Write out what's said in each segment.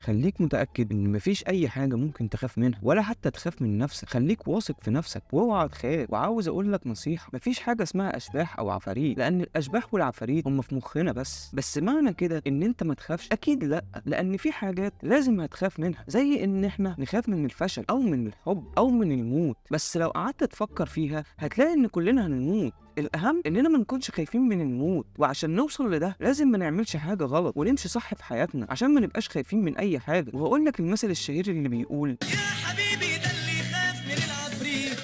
خليك متأكد إن مفيش أي حاجة ممكن تخاف منها ولا حتى تخاف من نفسك. خليك واثق في نفسك واوعى تخاف. وعاوز أقول لك نصيحة، مفيش حاجة اسمها أشباح أو عفاريت، لأن الأشباح والعفاريت هم في مخنا بس معنى كده إن أنت ما تخافش؟ أكيد لأ، لأن في حاجات لازم هتخاف منها، زي إن إحنا نخاف من الفشل أو من الحب أو من الموت. بس لو قعدت تفكر فيها هتلاقي إن كلنا هنموت. الأهم إننا ما نكونش خايفين من الموت، وعشان نوصل لده لازم ما نعملش حاجة غلط ونمشي صح في حياتنا عشان ما نبقاش خايفين من أي حاجة. وهقول لك المثل الشهير اللي بيقول يا حبيبي ده اللي يخاف من العفريت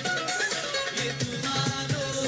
يطلع له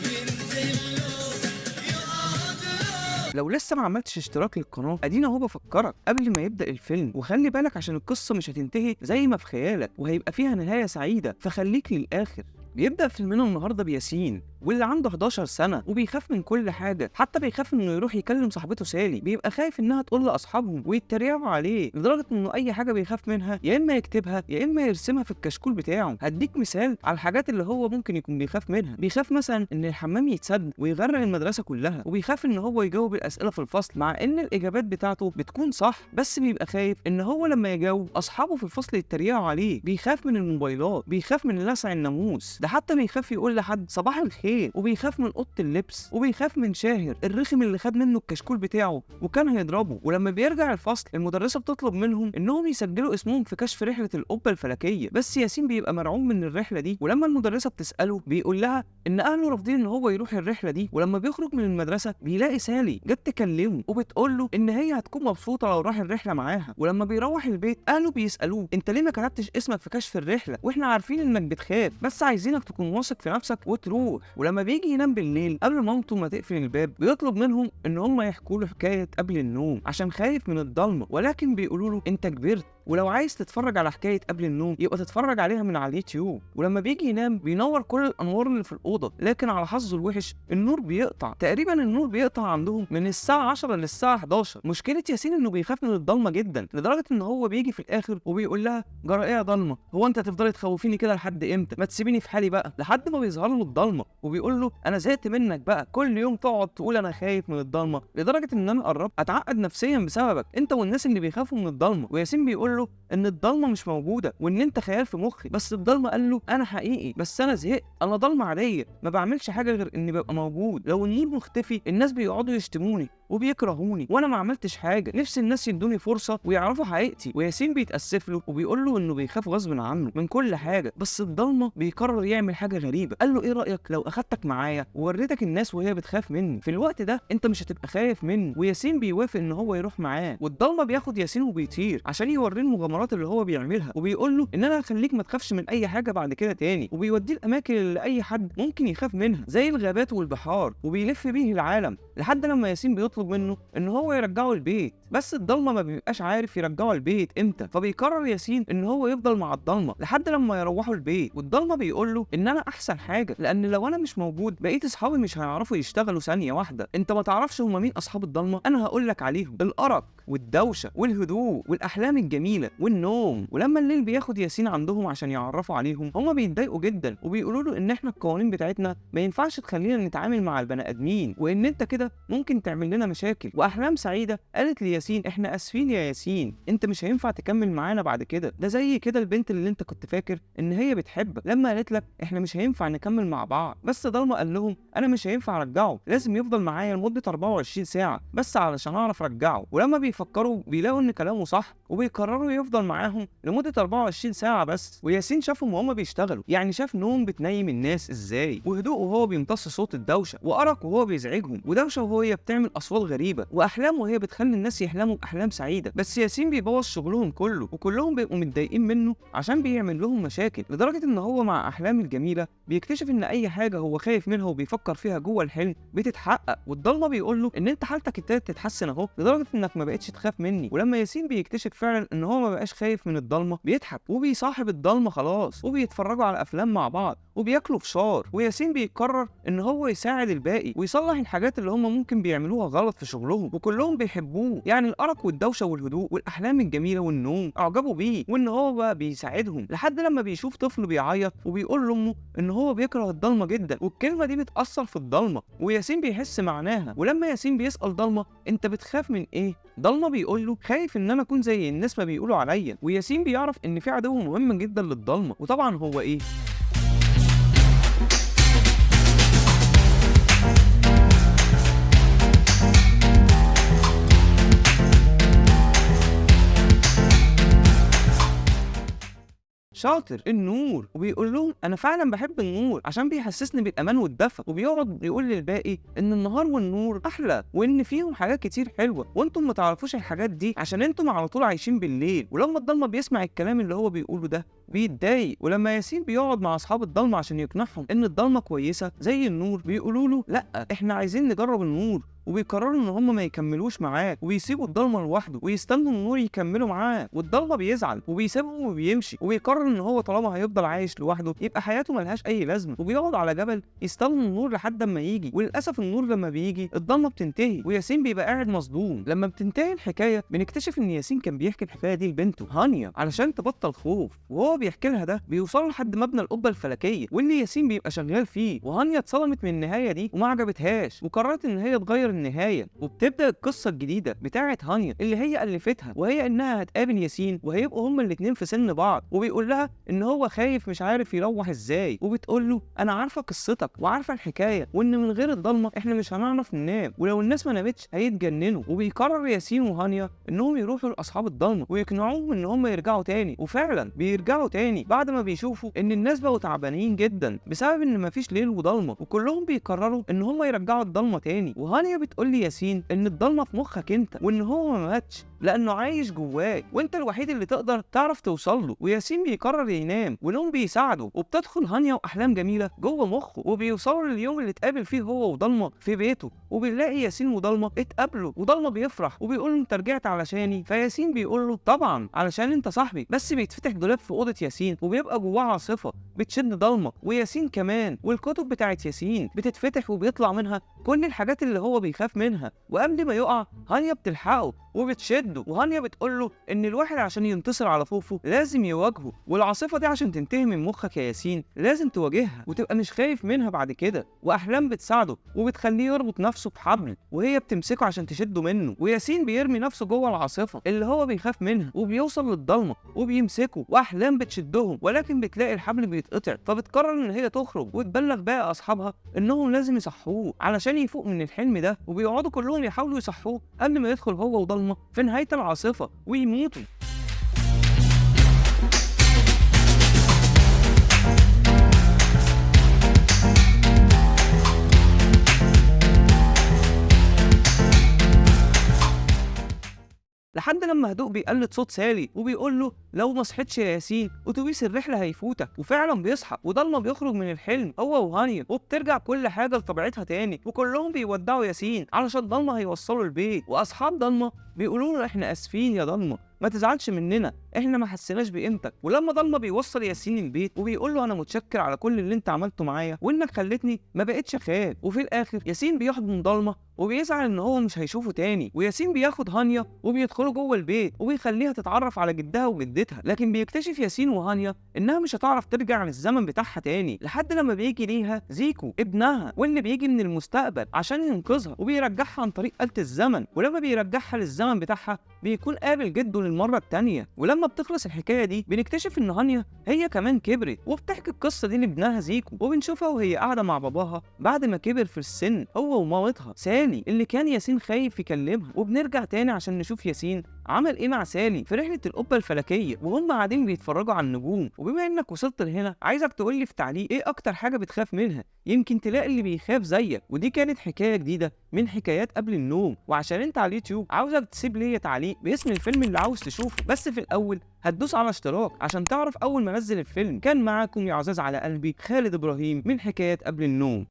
ينزل له يقعد له. لو لسه ما عملتش اشتراك للقناة ادينا اهو بفكرك قبل ما يبدأ الفيلم، وخلي بالك عشان القصة مش هتنتهي زي ما في خيالك وهيبقى فيها نهاية سعيدة، فخليك للآخر. بيبدأ فيلمنا النهارده بياسين واللي عنده 11 سنة وبيخاف من كل حاجة، حتى بيخاف انه يروح يكلم صاحبته سالي، بيبقى خايف انها تقول لاصحابهم ويتريقوا عليه، لدرجة انه اي حاجة بيخاف منها يا اما يكتبها يا اما يرسمها في الكشكول بتاعه. هديك مثال على الحاجات اللي هو ممكن يكون بيخاف منها. بيخاف مثلا ان الحمام يتسد ويغرق المدرسة كلها، وبيخاف ان هو يجاوب الاسئلة في الفصل مع ان الاجابات بتاعته بتكون صح، بس بيبقى خايف ان هو لما يجاوب اصحابه في الفصل يتريقوا عليه. بيخاف من الموبايلات، بيخاف من لسع الناموس، ده حتى بيخاف يقول لحد صباح الخير، وبيخاف من اوضه اللبس، وبيخاف من شاهر الرخم اللي خد منه الكشكول بتاعه وكان هيضربه. ولما بيرجع الفصل المدرسه بتطلب منهم انهم يسجلوا اسمهم في كشف رحله القبه الفلكيه، بس ياسين بيبقى مرعوب من الرحله دي. ولما المدرسه بتساله بيقول لها ان اهله رافضين ان هو يروح الرحله دي. ولما بيخرج من المدرسه بيلاقي سالي جت تكلمه وبتقول له ان هي هتكون مبسوطه لو راح الرحله معاها. ولما بيروح البيت اهله بيسالوه انت ليه ما كتبتش اسمك في كشف الرحله، واحنا عارفين انك بتخاف بس عايزينك تكون واثق في نفسك وتروح. ولما بيجي ينام بالليل قبل مامته ما تقفل الباب بيطلب منهم ان هم يحكوا له حكايه قبل النوم عشان خايف من الضلمه، ولكن بيقولوا له انت كبرت ولو عايز تتفرج على حكايه قبل النوم يبقى تتفرج عليها من على اليوتيوب. ولما بيجي ينام بينور كل الانوار اللي في الاوضه، لكن على حظه الوحش النور بيقطع. تقريبا النور بيقطع عندهم من الساعه 10 للساعه 11. مشكله ياسين انه بيخاف من الضلمه جدا، لدرجه ان هو بيجي في الاخر وبيقول لها جرى ايه يا ضلمه، هو انت هتفضلي تخوفيني كده لحد امتى؟ ما تسيبيني في حالي بقى. لحد ما بيظهر له الضلمه وبيقول له انا زهقت منك بقى، كل يوم تقعد تقول انا خايف من الضلمه، لدرجه ان انا قربت اتعقد نفسيا بسببك انت والناس اللي بيخافوا من الضلمه. وياسين بيقول له ان الضلمه مش موجوده وان انت خيال في مخي، بس الضلمه قال له انا حقيقي بس انا زهقت، انا ضلمه عاديه ما بعملش حاجه غير اني ببقى موجود، لو النور مختفي الناس بيقعدوا يشتموني وبيكرهوني وانا ما عملتش حاجه، نفسي الناس يدوني فرصه ويعرفوا حقيقتي. وياسين بيتاسف له وبيقول له انه بيخاف غصب عنه من كل حاجه، بس الضلمه بيقرر يعمل حاجه غريبه. قال له ايه رايك لو اخدتك معايا ووريتك الناس وهي بتخاف مني، في الوقت ده انت مش هتبقى خايف مني. وياسين بيوافق ان هو يروح معاه، والضلمه بياخد ياسين وبيطير عشان يوريه المغامرات اللي هو بيعملها، وبيقول له ان انا هخليك ما تخافش من اي حاجه بعد كده تاني، وبيوديه الاماكن اللي اي حد ممكن يخاف منها زي الغابات والبحار، وبيلف بيه العالم لحد لما ياسين بيطلب منه ان هو يرجعه البيت. بس الضلمه ما بيبقاش عارف يرجعه البيت امتى، فبيقرر ياسين ان هو يفضل مع الضلمه لحد لما يروحوا البيت. والضلمه بيقول له ان انا احسن حاجه، لان لو انا مش موجود بقيت اصحابي مش هيعرفوا يشتغلوا ثانيه واحده. انت ما تعرفش هم مين اصحاب الضلمه، انا هقول لك عليهم: الارق والدوشه والهدوء والاحلام الجميله والنوم. ولما الليل بياخد ياسين عندهم عشان يعرفوا عليهم هما بيتضايقوا جدا وبيقولوا له ان احنا القوانين بتاعتنا ما ينفعش تخلينا نتعامل مع البني ادمين، وان انت كده ممكن تعمل لنا مشاكل. واحلام سعيده قالت لياسين احنا اسفين يا ياسين، انت مش هينفع تكمل معانا بعد كده، ده زي كده البنت اللي انت كنت فاكر ان هي بتحبك لما قالت لك احنا مش هينفع نكمل مع بعض. بس ضلمه قال لهم انا مش هينفع ارجعه، لازم يفضل معايا لمده 24 ساعه بس علشان اعرف ارجعه. ولما بيفكروا بيلاقوا ان كلامه صح وبيقرروا يفضل معاهم لمده 24 ساعه بس. وياسين شافهم وهما بيشتغلوا، يعني شاف نوم بتنيم الناس ازاي، وهدوء وهو بيمتص صوت الدوشه، وارق وهو بيزعجهم، ودوشه وهي بتعمل اصوات غريبه، واحلام وهي بتخلي الناس يحلموا باحلام سعيده. بس ياسين بيبوظ شغلهم كله وكلهم بيبقوا متضايقين منه عشان بيعمل لهم مشاكل، لدرجه ان هو مع احلام الجميله بيكتشف ان اي حاجه هو خايف منها وبيفكر فيها جوه الحلم بتتحقق. والضلمه بيقول له ان انت حالتك ابتدت تتحسن اهو، لدرجه انك ما بقتش تخاف مني. ولما ياسين بيكتشف فعلا ان هو ما بقاش خايف من الضلمه بيضحك وبيصاحب الضلمه خلاص، وبيتفرجوا على افلام مع بعض وبياكلوا فشار. وياسين بيقرر ان هو يساعد الباقي ويصلح الحاجات اللي هم ممكن بيعملوها غلط في شغلهم، وكلهم بيحبوه. يعني يعني الارق والدوشه والهدوء والاحلام الجميله والنوم اعجبوا بيه وان هو بقى بيساعدهم، لحد لما بيشوف طفل بيعيط وبيقول لامه ان هو بيكره الضلمه جدا، والكلمه دي بتاثر في الضلمه وياسين بيحس معناها. ولما ياسين بيسال ضلمه انت بتخاف من ايه، ضلمه بيقول له خايف ان انا اكون زي الناس ما بيقولوا عليا. وياسين بيعرف ان في عدو مهم جدا للضلمه، وطبعا هو ايه؟ شاطر، النور. وبيقول لهم انا فعلا بحب النور عشان بيحسسني بالامان والدفء، وبيقعد يقول للباقي ان النهار والنور احلى وان فيهم حاجات كتير حلوه وانتم ما تعرفوش الحاجات دي عشان انتم على طول عايشين بالليل. ولما الضلمه بيسمع الكلام اللي هو بيقوله ده بيتضايق، ولما ياسين بيقعد مع اصحاب الضلمه عشان يقنعهم ان الضلمه كويسه زي النور بيقولوا له لا احنا عايزين نجرب النور، وبيقرروا ان هم ما يكملوش معاه ويسيبوا الضلمه لوحده ويستنوا النور يكملوا معاه. والضلمه بيزعل وبيسيبهم وبيمشي، وبيقرر ان هو طالما هيفضل عايش لوحده يبقى حياته ملهاش اي لازمه، وبيقعد على جبل يستنوا النور لحد اما يجي. وللاسف النور لما بيجي الضلمه بتنتهي وياسين بيبقى قاعد مصدوم. لما بتنتهي الحكايه بنكتشف ان ياسين كان بيحكي الحكايه دي لبنته هانيا علشان تبطل خوف، وهو بيحكي لها ده بيوصلوا لحد مبنى القبه الفلكيه واللي ياسين بيبقى شغال فيه. وهانيا اتصدمت من النهايه دي وما عجبتهاش وقررت ان هي تغير النهايه، وبتبدا القصه الجديده بتاعه هانيا اللي هي الفتها، وهي انها هتقابل ياسين وهيبقوا هما الاتنين في سن بعض. وبيقول لها ان هو خايف مش عارف يروح ازاي، وبتقول له انا عارفه قصتك وعارفه الحكايه وان من غير الضلمه احنا مش هنعرف ننام، ولو الناس ما نامتش هيتجننوا. وبيقرر ياسين وهانيا انهم يروحوا لاصحاب الضلمه ويقنعوهم ان هم يرجعوا تاني، وفعلا بيرجعوا تاني بعد ما بيشوفوا ان الناس بقوا تعبانين جدا بسبب ان مفيش ليل وضلمه، وكلهم بيقرروا ان هم يرجعوا الضلمه تاني. وهانيا بتقول لي ياسين ان الضلمه في مخك انت وان هو ما ماتش لانه عايش جواك وانت الوحيد اللي تقدر تعرف توصل له. وياسين بيقرر ينام ونوم بيساعده، وبتدخل هانيا واحلام جميله جوه مخه، وبيوصلوا لليوم اللي اتقابل فيه هو وضلمه في بيته، وبنلاقي ياسين وضلمه اتقابلوا وضلمه بيفرح وبيقول له انت رجعت علشاني. فياسين بيقول له طبعا علشان انت صاحبي. بس بيتفتح دولاب في اوضه ياسين وبيبقى جواه عاصفه بتشد ضلمه وياسين كمان، والكتب بتاعت ياسين بتتفتح وبيطلع منها كل الحاجات اللي هو بيخاف منها. وقبل ما يقع هانيا بتلحقه وبتشده، وهانيا بتقول له ان الواحد عشان ينتصر على خوفه لازم يواجهه، والعاصفه دي عشان تنتهي من مخك يا ياسين لازم تواجهها وتبقى مش خايف منها بعد كده. واحلام بتساعده وبتخليه يربط نفسه بحبل وهي بتمسكه عشان تشده منه، وياسين بيرمي نفسه جوه العاصفه اللي هو بيخاف منها وبيوصل للضلمه وبيمسكه، واحلام بتشدهم ولكن بتلاقي الحبل بيتقطع، فبتقرر ان هي تخرج وتبلغ باقي اصحابها انهم لازم يصحوه علشان يفوق من الحلم ده، وبيقعدوا كلهم يحاولوا يصحوه قبل ما يدخل هو وضلمه في نهايه العاصفه ويموتوا. لحد لما هدوء بيقلد صوت سالي وبيقول له لو ما صحيتش يا ياسين اتوبيس الرحله هيفوتك، وفعلا بيصحى وضلمه بيخرج من الحلم هو وهانيا، وبترجع كل حاجه لطبيعتها تاني، وكلهم بيودعوا ياسين علشان ضلمه هيوصلوا البيت. واصحاب ضلمه بيقولوا له احنا اسفين يا ضلمه ما تزعلش مننا احنا ما حسيناش بقيمتك. ولما ضلمه بيوصل ياسين البيت وبيقول له انا متشكر على كل اللي انت عملته معايا وانك خلتني ما بقتش اخاف. وفي الاخر ياسين بيحضن ضلمه وبيزعل ان هو مش هيشوفه تاني، وياسين بياخد هانيا وبيدخلوا جوه البيت وبيخليها تتعرف على جدها وجدتها، لكن بيكتشف ياسين وهانيا انها مش هتعرف ترجع للزمن بتاعها تاني لحد لما بيجي ليها زيكو ابنها واللي بيجي من المستقبل عشان ينقذها وبيرجعها عن طريق آلة الزمن. ولما بيرجعها للزمن بتاعها بيكون قابل جده للمره التانيه. ولما بتخلص الحكايه دي بنكتشف ان هانيا هي كمان كبرت وبتحكي القصه دي لابنها زيكو، وبنشوفها وهي قاعده مع باباها بعد ما كبر في السن هو ومامتها سالي اللي كان ياسين خايف يكلمها. وبنرجع تاني عشان نشوف ياسين عمل ايه مع سالي في رحله القبه الفلكيه وهم قاعدين بيتفرجوا على النجوم. وبما انك وصلت لهنا عايزك تقول لي في تعليق ايه اكتر حاجه بتخاف منها، يمكن تلاقي اللي بيخاف زيك. ودي كانت حكايه جديده من حكايات قبل النوم، وعشان انت على اليوتيوب عاوزك تسيب لي تعليق باسم الفيلم اللي عاوز تشوفه، بس في الاول هتدوس على اشتراك عشان تعرف اول ما انزل الفيلم. كان معاكم يا عزاز على قلبي خالد ابراهيم من حكايات قبل النوم.